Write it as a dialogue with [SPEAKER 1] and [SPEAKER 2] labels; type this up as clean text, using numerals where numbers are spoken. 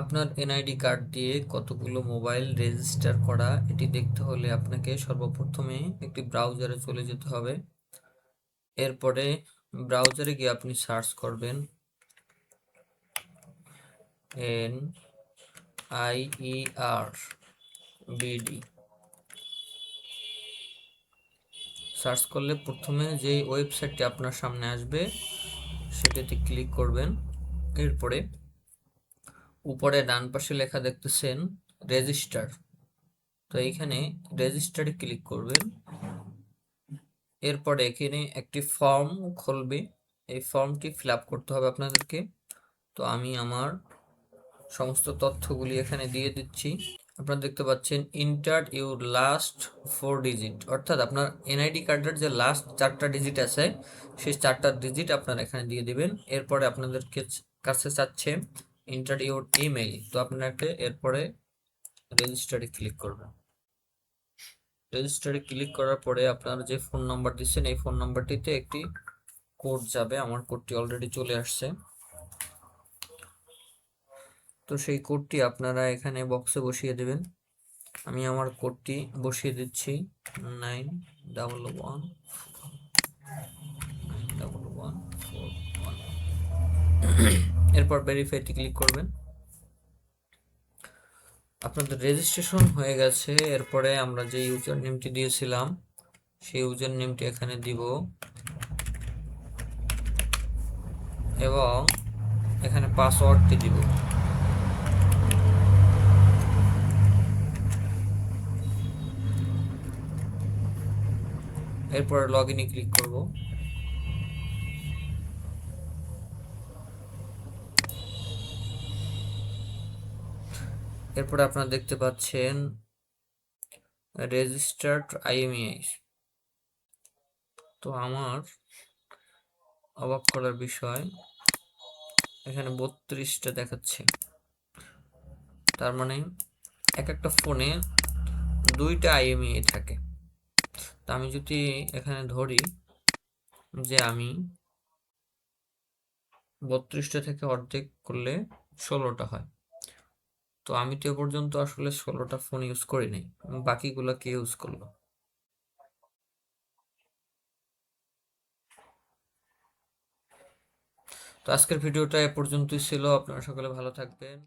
[SPEAKER 1] আপনার NID card দিয়ে কতগুলো মোবাইল রেজিস্টার করা এটি দেখতে হলে আপনাকে সর্বপ্রথমে একটি ব্রাউজারে চলে যেতে হবে। এরপরে ব্রাউজারে গিয়ে আপনি সার্চ করবেন NIERBD। সার্চ করলে প্রথমে যে ওয়েবসাইটটি আপনার সামনে আসবে সেটাতে ক্লিক করবেন। এরপরে উপরে ডান পাশে লেখা দেখতেছেন রেজিস্টার, তো এইখানে রেজিস্টারে ক্লিক করবেন। এরপরে এখানে একটি ফর্ম খুলবে, এই ফর্মটি ফিল আপ করতে হবে আপনাদেরকে। তো আমি আমার সমস্ত তথ্যগুলি এখানে দিয়ে দিচ্ছি। আপনারা দেখতে পাচ্ছেন ইন্টার ইউর লাস্ট 4 ডিজিট, অর্থাৎ আপনার এনআইডি কার্ডের যে লাস্ট 4টা ডিজিট আছে সেই 4টা ডিজিট আপনারা এখানে দিয়ে দিবেন। এরপরে আপনাদেরকে কাছে চাচ্ছে ইন্টার ইউর ইমেইল, তো আপনাকে এরপরে রেজিস্টারে ক্লিক করবেন। রেজিস্টারে ক্লিক করার পরে আপনারা যে ফোন নাম্বার দিচ্ছেন এই ফোন নাম্বারটিতে একটি কোড যাবে। আমার কোডটি অলরেডি চলে আসছে, তো সেই কোডটি আপনারা এখানে বক্সে বসিয়ে দেবেন। আমি আমার কোডটি বসিয়ে দিচ্ছি 911141। এরপর ভেরিফাইতে ক্লিক করবেন। আপনাদের রেজিস্ট্রেশন হয়ে গেছে। এরপরে আমরা যে ইউজার নেমটি দিয়েছিলাম সেই ইউজার নেমটি এখানে দিব এবং এখানে পাসওয়ার্ডটি দিব। এরপর লগ ইনে ক্লিক করব। এরপরে আপনারা দেখতে পাচ্ছেন রেজিস্টার্ড IMEI। তো আমার অবাক করার বিষয় এখানে 32টা দেখাচ্ছে, তার মানে এক একটা ফোনে 2টা IMEI থাকে। তো আমি যদি এখানে ধরি যে আমি 32টা থেকে অর্ধেক করলে 16টা হয়, তো আমি তো এ পর্যন্ত আসলে 16টা ফোন ইউজ করি নাই, বাকিগুলো কে ইউজ করলো? তো আজকের ভিডিওটা এ পর্যন্তই ছিল। আপনারা সকলে ভালো থাকবেন।